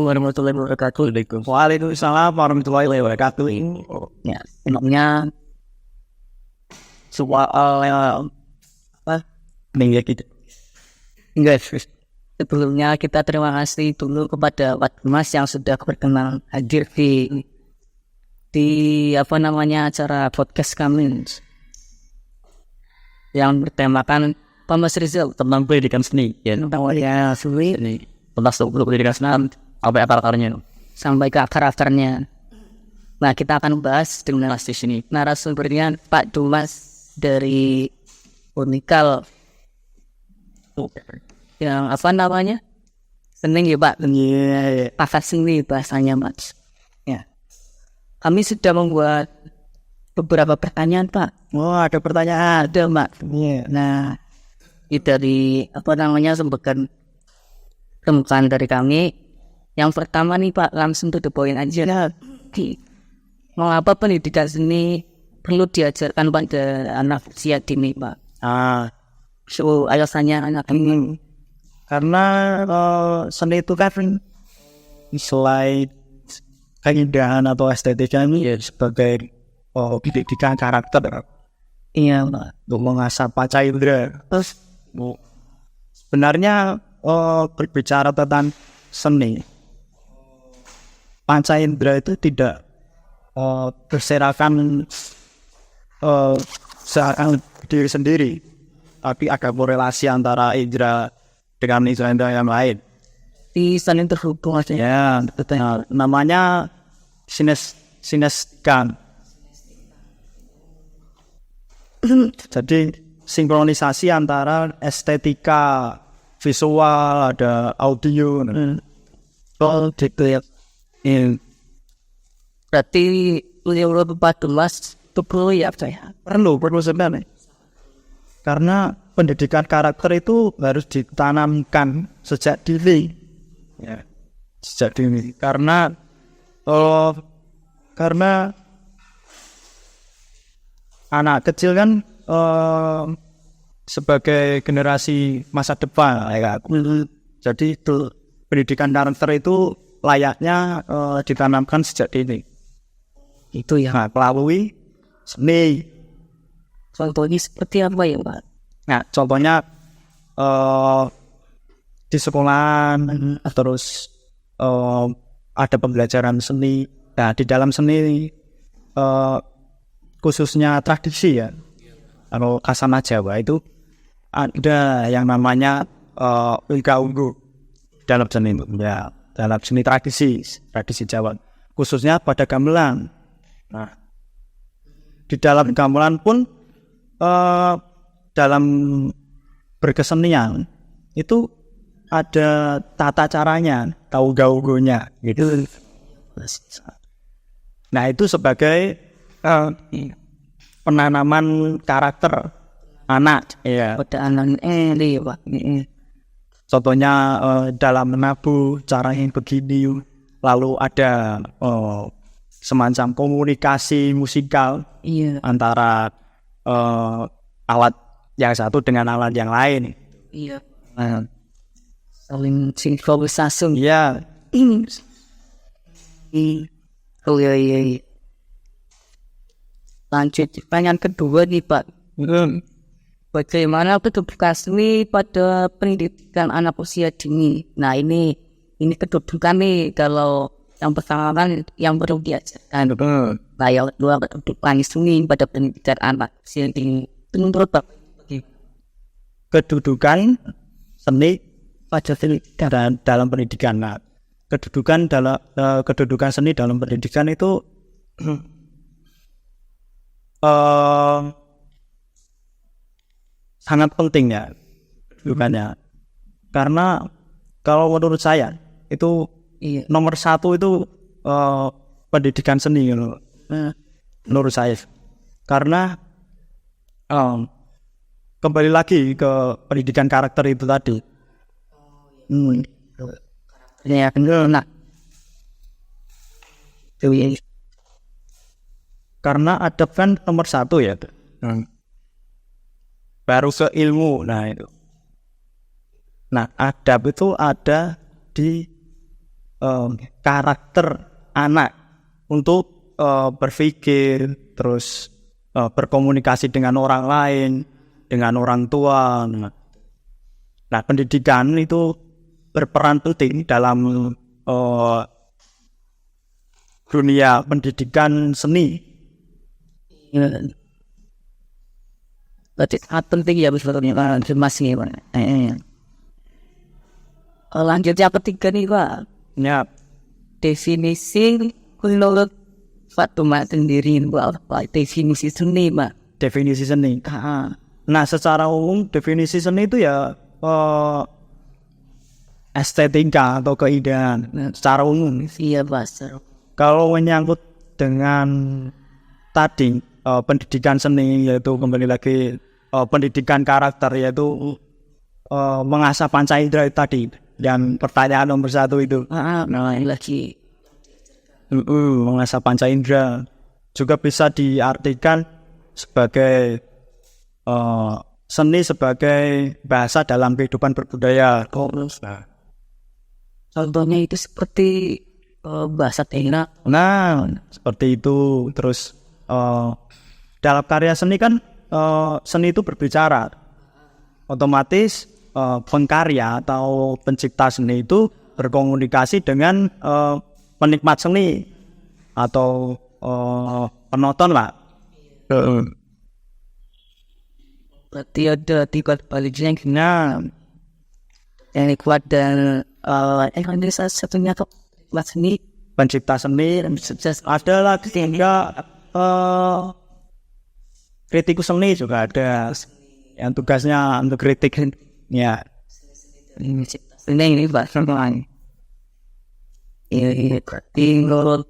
warahmatullahi wabarakatuh. Waalaikumsalam warahmatullahi wabarakatuh. Ya, sebelumnya soal apa? Minggu gitu. Enggak. Sebelumnya kita terima kasih dulu kepada Pak Mas yang sudah berkenan hadir di apa namanya acara podcast kami yang bertemakan Pak Mas Rizal Tentang pendidikan seni. Ya. tentang wayang seni Ini tentang struktur pendidikan seni apa akar-akarnya. sampai ke akar-akarnya. Nah, kita akan bahas dengan di sini narasumbernya Pak Dumas dari Unikal yang apa namanya? Seni ya Pak. Iya. Pakar seni bahasanya Mas. Ya. Kami sudah membuat beberapa pertanyaan Pak. Oh, ada pertanyaan. Ada Mbak. Iya. Nah, itu dari apa namanya temukan dari kami. Yang pertama nih Pak, langsung to the point aja. Nah, mengapa pendidikan seni perlu diajarkan pada anak usia dini Pak? So, alasannya anak ini Karena seni itu kan selain keindahan atau estetika ini ya sebagai pendidikan karakter iya Pak. untuk mengasah panca indera. Terus sebenarnya berbicara tentang seni, panca indera itu tidak berserakan seakan diri sendiri, tapi ada korelasi antara indera dengan indera yang lain. Di seni terhubung aja. Ya, betul. Namanya sinestika. Jadi sinkronisasi antara estetika visual, ada audio. Oh gitu ya. Berarti beliau Pak Dumas itu perlu ya saya. Perlu sebenarnya. Karena pendidikan karakter itu harus ditanamkan sejak dini. Ya, sejak dini. Karena anak kecil kan sebagai generasi masa depan, ya. Jadi itu pendidikan karakter itu layaknya ditanamkan sejak dini. Itu ya. Nah, melalui seni. Contohnya seperti apa ya Pak? Nah, contohnya di sekolahan, terus ada pembelajaran seni. Nah, di dalam seni khususnya tradisi ya, kalau khasana Jawa itu ada yang namanya ungga-unggu dalam seni itu. Ya, dalam seni tradisi Jawa, khususnya pada gamelan. Nah, di dalam gamelan pun dalam berkesenian itu ada tata caranya, tahu ungga-unggunya gitu. Nah, itu sebagai penanaman karakter anak, ya. Pada anak ini Pak. Contohnya dalam menabuh caranya begini, lalu ada semacam komunikasi musikal antara alat yang satu dengan alat yang lain. Iya. Saling sinkronisasi. Iya. Oh iya. Lanjut pertanyaan kedua nih Pak. Bagaimana kedudukan seni pada pendidikan anak usia dini? Nah ini kedudukan nih, kalau yang pertama kan yang perlu diajarkan. Nah yang kedua kedudukan seni pada pendidikan anak usia dini. Itu menurut Bapak Kedudukan seni pada dalam pendidikan. Nah, kedudukan seni dalam pendidikan itu sangat penting ya kedudukannya. Karena kalau menurut saya itu nomor satu itu pendidikan seni gitu. Menurut saya. Karena kembali lagi ke pendidikan karakter itu tadi. Ya benar. Karena adab kan nomor satu ya. Baru ke ilmu. Nah itu. Nah adab itu ada di karakter anak untuk berpikir, terus berkomunikasi dengan orang lain, dengan orang tua. Nah, pendidikan itu berperan penting dalam dunia pendidikan seni. Berarti sangat penting ya sebetulnya Pak masih Pak. Lanjut yang ketiga nih Pak, Ya, definisi menurut Pak Tuma sendiri Pak, definisi seni Pak. definisi seni. Nah, secara umum definisi seni itu ya estetika atau keindahan secara umum. Iya Pak. Kalau menyangkut dengan tadi pendidikan seni, yaitu kembali lagi pendidikan karakter, yaitu mengasah panca indera tadi, yang pertanyaan nomor 1 itu. Nah lagi Mengasah panca indera juga bisa diartikan sebagai seni sebagai bahasa dalam kehidupan berbudaya. contohnya itu seperti bahasa daerah. Nah, seperti itu. Terus dalam karya seni kan seni itu berbicara. Otomatis pengkarya atau pencipta seni itu berkomunikasi dengan penikmat seni atau penonton lah. Berarti ada tiga baliknya Nah, yang kuat dan Indonesia satunya tuh buat seni pencipta seni ada lagi hingga kritikus seni juga ada yang tugasnya untuk kritik ya. ini Pak Sampai. Iya, berarti menurut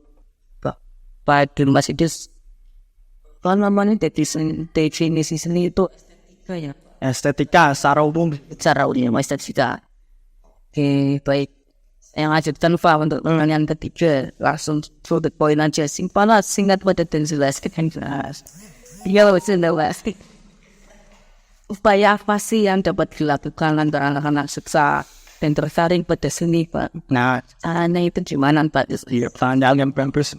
Pak Dimas itu apa namanya definisi seni itu estetika ya. Estetika secara umum. Cara umum estetika. Oke, baik. Yang lanjutkan Pak untuk pertanyaan ketiga, langsung to the point aja, singkat padat dan jelas. Iya, jelas. Upaya apa sih yang dapat dilakukan antara anak-anak sukses dan tertarik pada seni Pak? Nah, Caranya itu gimana Pak? iya, pertanyaan yang bagus.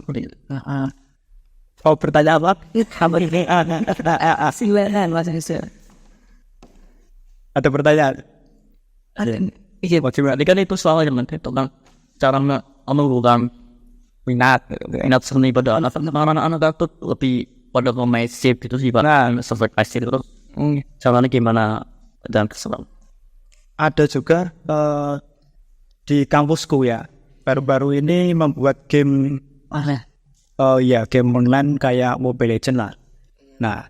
Oh, pertanyaan apa? Apa ini? Silakan Mas Yusuf. Ada pertanyaan? Iya, Bagaimana? Ini kan itu soalnya tentang cara menumbuhkan minat seni pada anak-anak itu lebih pada komersial gitu sih Pak. Nah, seperti itu. Caranya gimana dan keselam? Ada juga di kampusku ya. Baru-baru ini membuat game. Game online kayak Mobile Legends lah. Nah,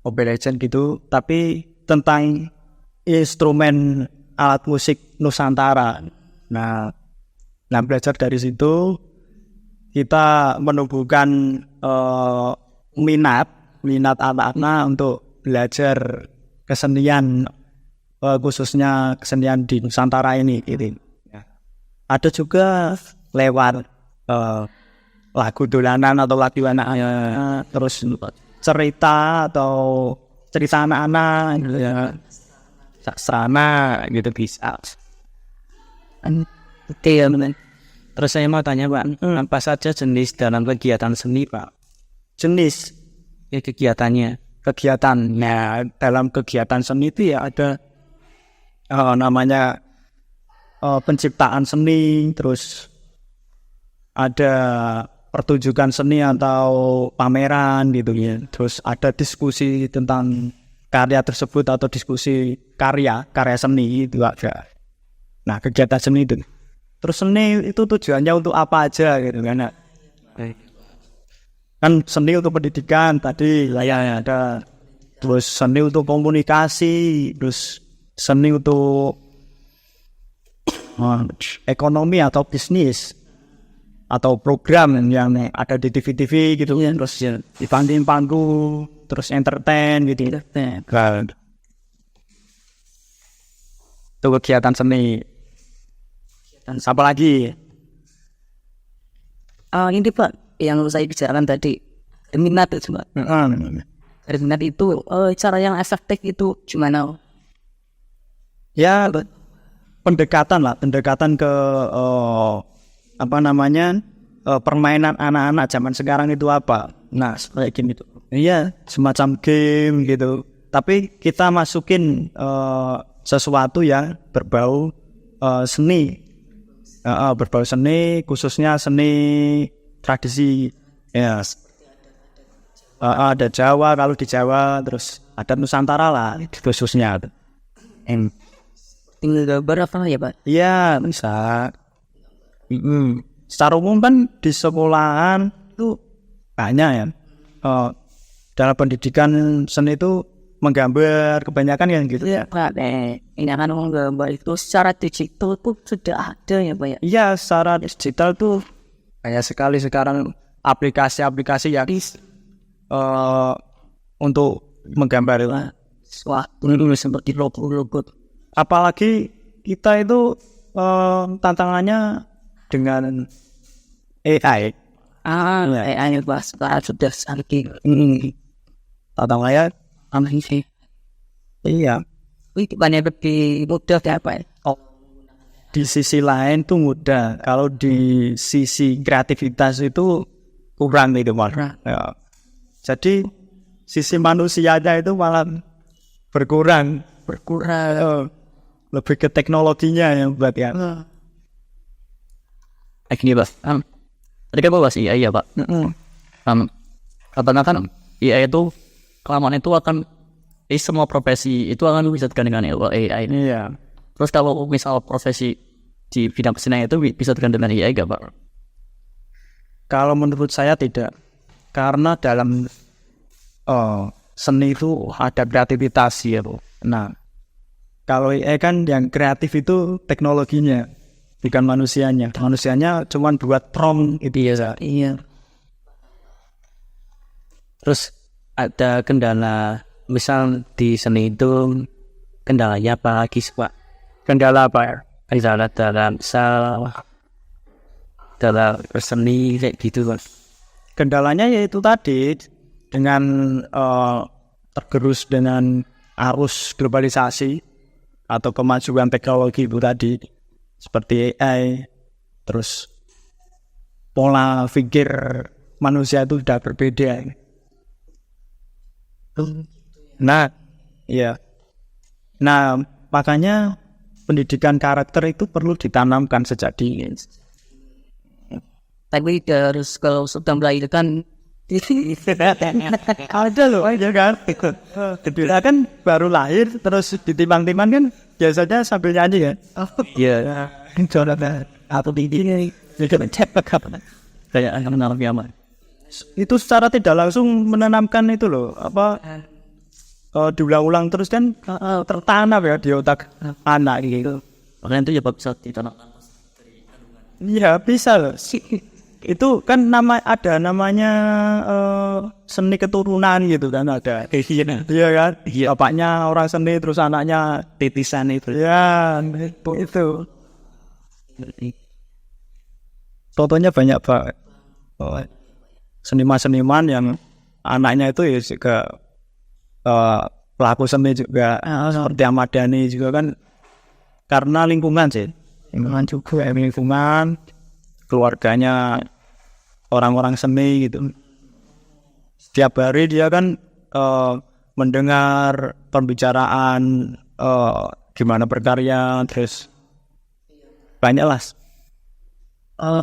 Mobile Legends gitu, tapi tentang instrumen alat musik Nusantara. Nah, belajar dari situ kita menumbuhkan minat anak-anak untuk belajar kesenian, khususnya kesenian di Nusantara ini gitu. Ada juga lewat lagu dolanan atau lagu anak, terus cerita anak-anak gitu ya, sastrana gitu bisa. Oke ya benar. Terus saya mau tanya Pak, apa saja jenis dalam kegiatan seni Pak? Jenis ya kegiatannya. Nah, dalam kegiatan seni itu ya ada namanya penciptaan seni, terus ada pertunjukan seni atau pameran gitu ya. Terus ada diskusi tentang karya tersebut atau diskusi karya seni itu ada. Nah, kegiatan seni itu. Terus seni itu tujuannya untuk apa aja gitu kan? Kan seni untuk pendidikan tadi ya ada. Terus seni untuk komunikasi, terus seni untuk ekonomi atau bisnis atau program yang ada di TV gitu ya. Terus ya, di panggung, terus entertain gitu. Kan. Itu kegiatan seni. Dan apa lagi? Ini Pak, yang saya bicarakan tadi, minat itu Pak. Minat itu, cara yang efektif itu gimana? Ya, pendekatan ke apa namanya permainan anak-anak zaman sekarang itu apa. Nah seperti game itu, iya semacam game gitu, tapi kita masukin sesuatu yang berbau seni, berbau seni, khususnya seni tradisi ya. Ada Jawa, kalau di Jawa terus ada Nusantara lah khususnya. Tinggal gambar apa ya Pak? Iya bisa. Secara umum kan di sekolahan itu banyak ya. Dalam pendidikan seni itu menggambar kebanyakan kan gitu ya. Pak, ini kan gambar itu secara digital tuh sudah ada ya Pak ya? Iya, secara digital tuh banyak sekali sekarang aplikasi-aplikasi yang untuk menggambar itu. Wah, dulu seperti logo-logo. Apalagi kita itu tantangannya dengan AI. AI Pak, sekarang sudah saking Tantangannya sih. iya. Wih, banyak lebih mudah ya Pak. Di sisi lain tuh mudah. Kalau di sisi kreativitas itu kurang itu malah. Ya. Jadi sisi manusianya itu malah berkurang. Lebih ke teknologinya yang buat ya. Gini Pak, tadi kan bahas AI ya Pak. Katanya kan AI itu kelamaan itu akan semua profesi itu akan bisa dengan AI. Iya. Terus kalau misal profesi di bidang kesenian itu bisa dengan AI gak Pak? Kalau menurut saya tidak. Karena dalam seni itu ada kreativitas ya Bu. Nah, kalau AI kan yang kreatif itu teknologinya, bukan manusianya. Manusianya cuma buat prompt itu ya. Iya. Terus ada kendala, misal di seni itu kendalanya apa lagi sih Pak? Kendala apa ya? Kendala dalam misal dalam seni kayak gitu Pak. Kendalanya yaitu tadi dengan tergerus dengan arus globalisasi atau kemajuan teknologi itu tadi seperti AI, terus pola pikir manusia itu sudah berbeda. Nah, iya. Nah, makanya pendidikan karakter itu perlu ditanamkan sejak dini. Tapi harus kalau sudah melahirkan Ada loh, ya kan? Kita kan baru lahir terus ditimbang-timbang kan biasanya sambil nyanyi kan? Iya. Jonathan atau ini Kayak anak kiamat. itu secara tidak langsung menanamkan itu loh apa diulang-ulang terus kan tertanam ya di otak anak gitu. Makanya itu ya Pak bisa ditanamkan. Iya bisa loh. Itu kan ada namanya seni keturunan gitu kan ada. Iya kan? Bapaknya orang seni terus anaknya titisan itu. Ya, itu. Contohnya banyak Pak. Seniman-seniman yang anaknya itu ya juga pelaku seni juga seperti Ahmad Dhani juga kan karena lingkungan sih. Lingkungan keluarganya orang-orang seni gitu. Setiap hari dia kan mendengar pembicaraan gimana berkarya, terus banyak lah.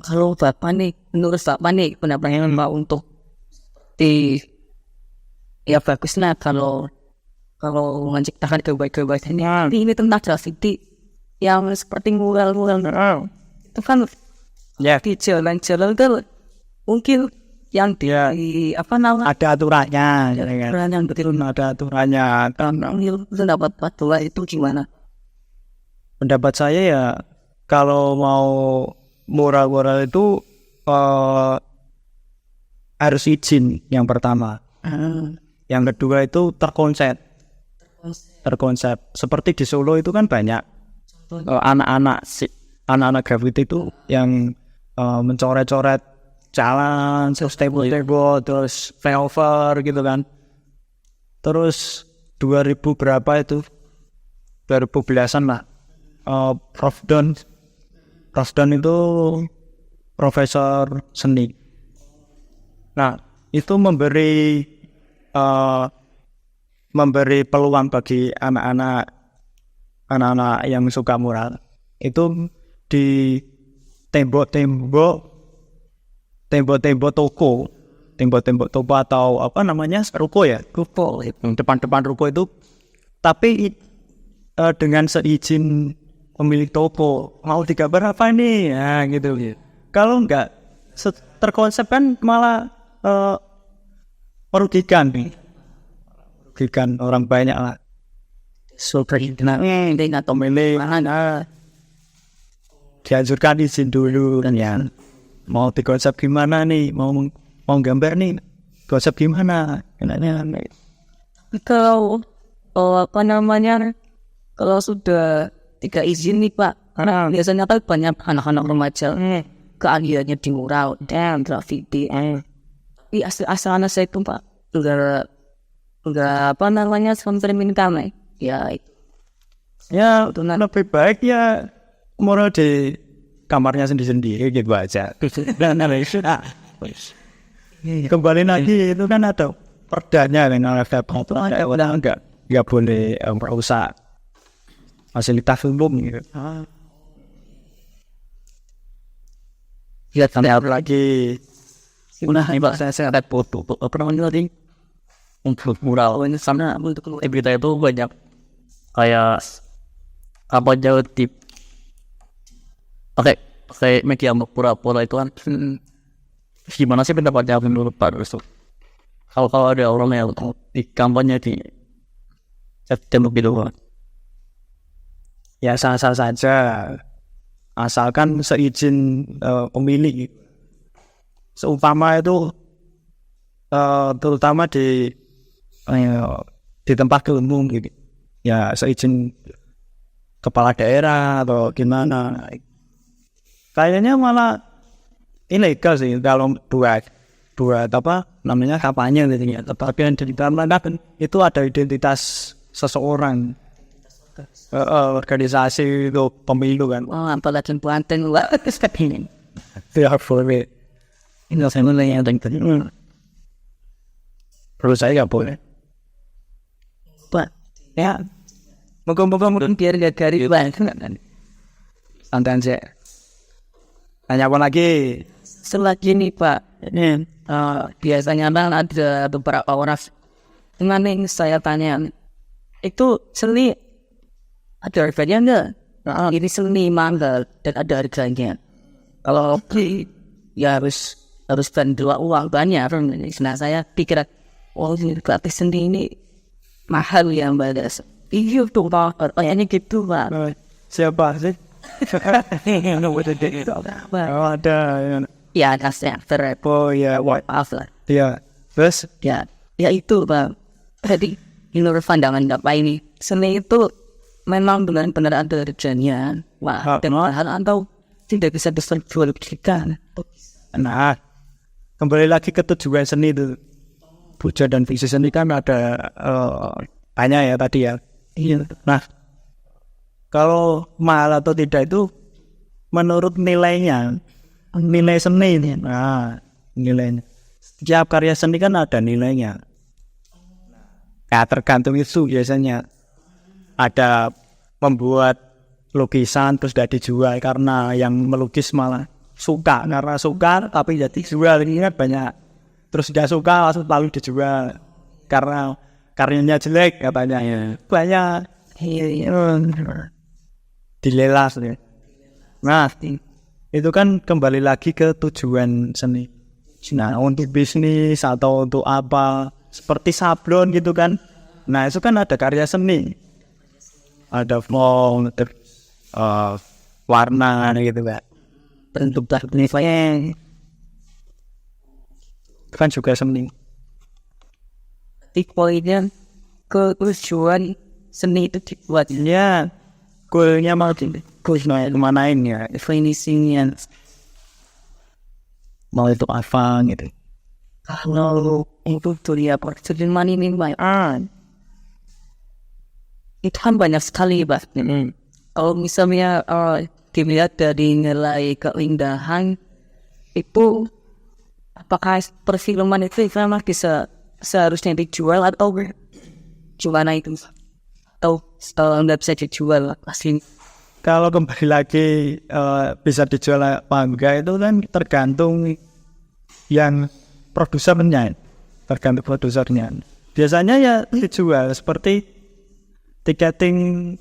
kalau Bapak nih, menurut Bapak nih pendapatnya Mbak untuk ya bagusnya kalau menciptakan kebaikan ini tentang graffiti yang seperti mural-mural itu kan Ya, di jalan-jalan tuh mungkin yang di apa namanya ada aturannya, yang betul ada aturannya. pendapat Bapak itu gimana? Pendapat saya ya kalau mau mural-mural itu harus izin yang pertama. Yang kedua itu terkonsep. Seperti di Solo itu kan banyak anak-anak graffiti itu yang mencoret-coret jalan, terus table, terus flyover gitu kan. Terus 2000 berapa itu? 2010-an lah. Prof Don itu profesor seni. Nah, itu memberi peluang bagi anak-anak yang suka mural. Itu di tembok-tembok toko atau apa namanya, ruko ya, ruko, depan ruko itu, tapi dengan seizin pemilik toko, mau digambar apa nih, ya gitu. Kalau enggak terkonsep kan malah merugikan orang banyak lah. Atau pemilik dianjurkan izin dulu kan ya. Mau dikonsep gimana nih, mau gambar nih, konsep gimana? Kalau apa namanya, kalau sudah tiga izin nih Pak, karena biasanya kan banyak anak-anak remaja keahliannya di mural dan graffiti. Tapi asal anak saya itu Pak, enggak apa namanya, sampai minta ya itu. Ya lebih baik ya mural di kamarnya sendiri gitu aja. Dan kembali lagi itu kan ada perdanya kan, ada udah nggak boleh merusak fasilitas umum gitu. Ya sampai Lagi Nah, Pak, saya ada foto pernah tadi untuk mural ini sana untuk berita itu banyak kayak apa jauh tip pakai media pura-pura itu kan. Gimana sih pendapatnya menurut Pak Russo? Kalau ada orang yang di kampanye di tembok gitu, ya sah-sah saja asalkan seizin pemilik. Seumpama itu terutama di tempat umum gitu, ya seizin kepala daerah atau gimana. Kayaknya malah ilegal sih kalau buat apa namanya, kampanye gitu ya. Tetapi yang ditambahkan itu ada identitas seseorang, organisasi itu pemilu kan. Apalagi Banten Pak. Tidak boleh. ini saya mulai yang tadi. Perlu saya nggak boleh. Pak, Ya, moga-moga biar gak garis Pak. santai aja. Tanya apa lagi? Selagi nih Pak, biasanya kan ada beberapa orang dengan yang saya tanya, itu seni ada harganya enggak? Ini seni mahal dan ada harganya. Kalau ya harus bandel uang banyak. Nah saya pikir, oh ini gratis seni ini mahal ya Mbak. Iya tuh Pak, kayaknya gitu Pak. Siapa sih? Ada. Ya kasih Oh ya, maaf lah. ya. Terus Ya itu Pak. Jadi menurut pandangan Bapak ini, seni itu memang benar-benar ada harganya. Wah, dan mahal atau tidak bisa dijualbelikan. nah, kembali lagi ke tujuan seni itu. Puja dan visi seni kan ada banyak ya tadi ya. Iya. Nah, kalau mahal atau tidak itu menurut nilainya, nilai seni ini. Nah, nilainya. Setiap karya seni kan ada nilainya. Ya tergantung itu biasanya. Ada membuat lukisan terus tidak dijual karena yang melukis malah suka, karena suka tapi jadi dijual. Ini kan banyak. Terus dia suka lalu dijual karena karyanya jelek katanya. Banyak. Dilelas ya. Nah, itu kan kembali lagi ke tujuan seni. Nah, untuk bisnis atau untuk apa, seperti sablon gitu kan. Nah, itu kan ada karya seni. Ada font, warna gitu kan. Bentuk penilaian Kan juga seni. poinnya ke tujuan seni itu dibuat Ya, goalnya mau kemanain ya. definisinya. Mau itu apa gitu. Kalau itu dunia perfilman ini Pak, itu kan banyak sekali Pak. Kalau misalnya dilihat dari nilai keindahan itu apakah perfilman itu memang bisa seharusnya dijual atau gimana itu, atau nggak bisa dijual asli? Kalau kembali lagi bisa dijual apa enggak itu kan tergantung yang produsernya. Tergantung produsernya. Biasanya ya dijual seperti tiketing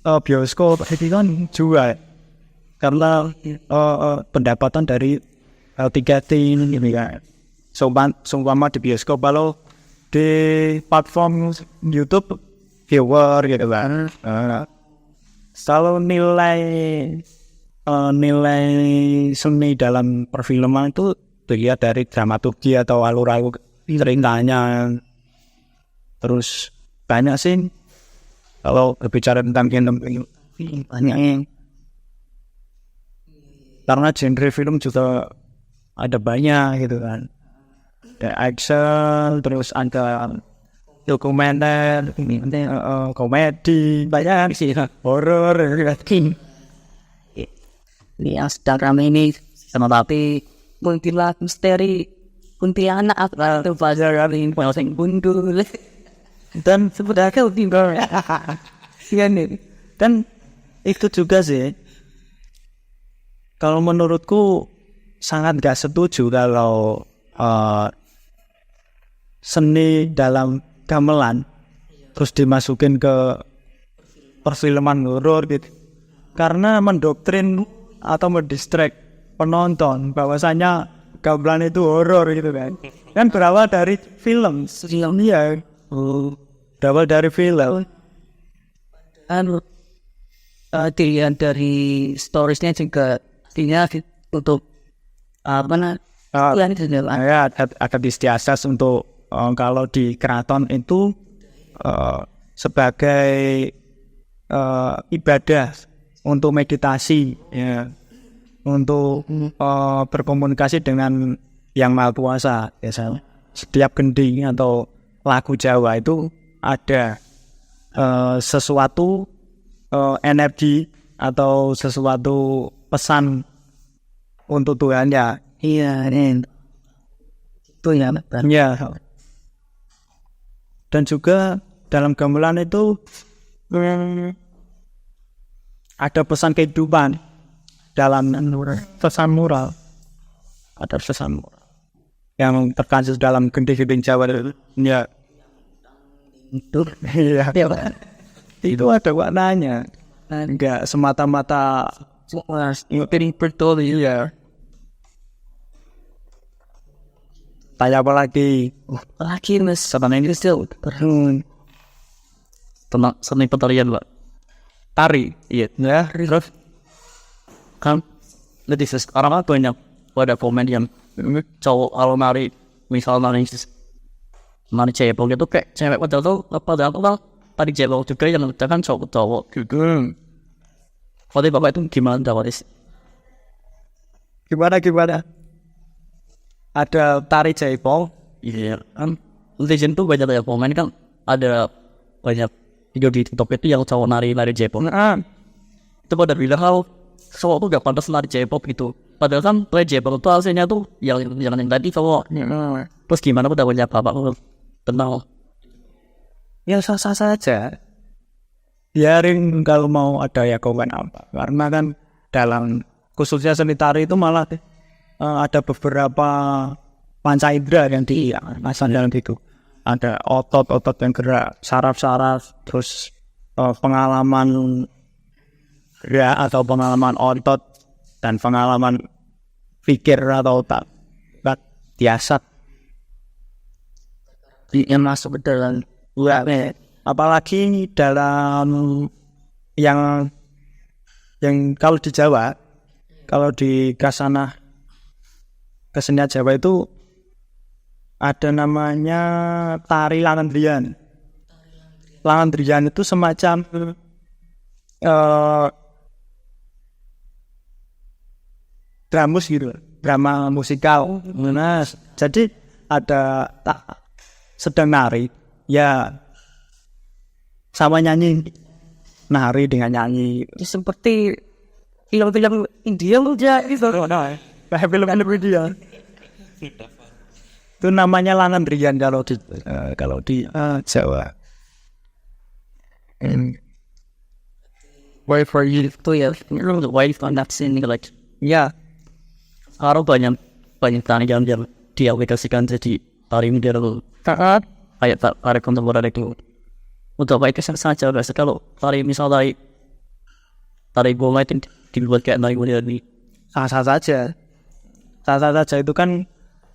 bioskop itu kan jual karena pendapatan dari tiketing ini kan. Seumpama di bioskop, kalau di platform YouTube viewer gitu kan. Kalau nilai seni dalam perfilman itu dilihat dari dramaturgi atau alur-alur ceritanya. Terus banyak sih kalau berbicara tentang film banyak. Karena genre film juga ada banyak gitu kan. Ada action, terus ada dokumenter, komedi, banyak sih, horor. Ini yang sedang ramai ini sama tapi kuntilanak misteri, kuntilanak atau fajar ini paling bundul Dan sebenarnya tinggal ya nih. dan itu juga sih, kalau menurutku sangat gak setuju kalau seni dalam gamelan terus dimasukin ke perfilman horor gitu, karena mendoktrin atau mendistract penonton bahwasanya gamelan itu horor gitu kan berawal dari film ya, berawal dari film. Dilihat dari storiesnya juga artinya untuk Ya, ada istiadat untuk kalau di keraton itu sebagai ibadah untuk meditasi ya, untuk berkomunikasi dengan yang Maha Kuasa. Biasanya setiap gending atau lagu Jawa itu ada sesuatu energi atau sesuatu pesan untuk Tuhan ya. iya itu ya betul. Ya. Dan juga dalam gamelan itu ada pesan kehidupan dalam pesan moral. Ada pesan moral yang terkandung dalam gending-gending Jawa itu. Ya. Itu Iya. Itu ada maknanya. Enggak semata-mata piring betul iya. Tanya apa lagi? lagi mas sama ini still Tentang seni petarian Pak. Tari. Iya. Ya. Terus kan lebih sekarang kan banyak pada komen yang cowok kalau nari misal nari cebol itu kayak cewek padahal tuh tadi cebol juga yang kan cowok gitu. Kalau bapak itu gimana Pak? Gimana? Ada tari jaipong. Iya kan legend tuh banyak ya komen kan, ada banyak video di TikTok itu yang cowok nari J-pop. Itu pada bilang kalau cowok tuh gak pantas nari J-pop gitu. Padahal kan play J-pop itu hasilnya tuh yang tadi cowok. Terus gimana udah banyak bapak tentang Ya sah-sah saja. Biarin kalau mau ada ya komen apa. Karena kan dalam khususnya seni tari itu malah ada beberapa panca indera yang diasah dalam itu. Ada otot-otot yang gerak, saraf-saraf, terus pengalaman gerak atau pengalaman otot dan pengalaman pikir atau otak diasah. yang masuk ke dalam Apalagi dalam yang kalau di Jawa, kalau di kesenian Jawa itu ada namanya tari Langandrian. Langandrian itu semacam dramus gitu, drama musikal. Nah, jadi ada sedang nari, ya sama nyanyi, nari dengan nyanyi. seperti film-film India aja gitu. Kayak film-film dia. Itu namanya Langan Rian kalau di Jawa. Why for you? Itu ya, The wife on that scene like Ya, sekarang banyak tani jam diaplikasikan jadi tari modern kayak tari kontemporer itu untuk baik kesan saja biasa kalau tari misal tari bola itu dibuat kayak tari modern ini sah-sah saja. Sah-sah saja itu kan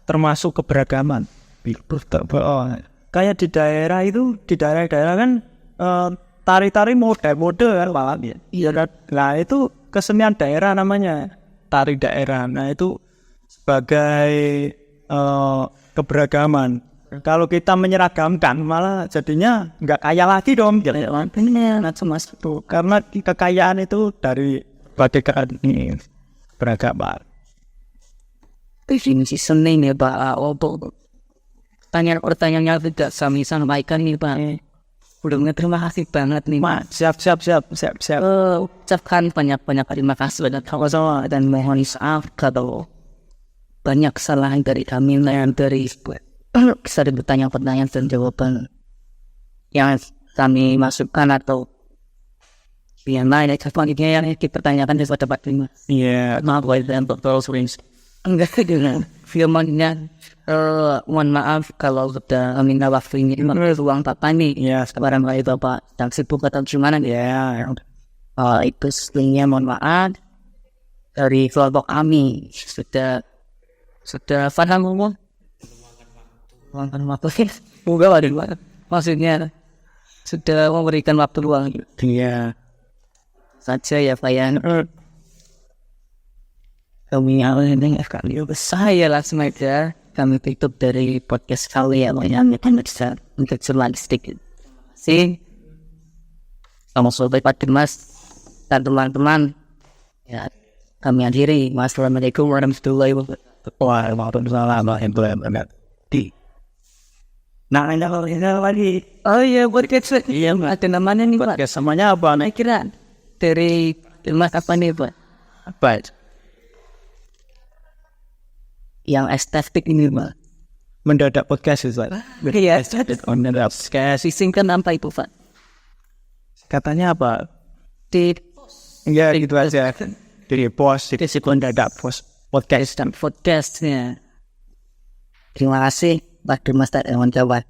termasuk keberagaman. Kayak di daerah-daerah kan tari-tari mode kan malah ya. Iya kan. Nah itu kesenian daerah namanya tari daerah. Nah itu sebagai keberagaman. Kalau kita menyeragamkan malah jadinya nggak kaya lagi dong. mas Tuh, karena kekayaan itu dari bagian ini beragam. definisi seni nih Pak. Untuk pertanyaan yang tidak kami sampaikan nih Pak. Sebelumnya terima kasih banget nih Pak. Siap. Ucapkan banyak terima kasih dan sama dan mohon maaf kalau banyak kesalahan dari kami yang dari bisa bertanya pertanyaan dan jawaban yang kami masukkan atau yang lain selanjutnya yang dipertanyakan kepada Pak Terima. iya maaf dan terus rings Enggak dengan filmnya mohon maaf kalau sudah minta waktu ini ruang Bapak nih Ya, barangkali Bapak dan sibuk atau gimana ya. itu sebenarnya mohon maaf dari kelompok kami sudah paham ngomong luangkan waktu bukan waduh maksudnya sudah memberikan waktu luang Iya. saja ya Pak ya kami awalnya kali saya langsung aja kami tutup dari podcast kali ya yang bisa untuk selalu sedikit sih sama sobat Pak Dimas dan teman-teman ya kami akhiri. Wassalamualaikum warahmatullahi wabarakatuh. Waalaikumsalam warahmatullahi wabarakatuh. Nah, ada lagi. Oh iya, podcast. Iya, ada namanya nih Pak. Podcast namanya apa? Saya kira dari Dimas apa nih Pak? Apa? Yang estetik ini Pak. Mendadak podcast itu. Iya, Mendadak. sisingkan apa itu Pak? Katanya apa? Di Ya gitu aja. Dari post, jadi mendadak post podcast. podcastnya. Terima kasih Pak Dimas dan kawan-kawan.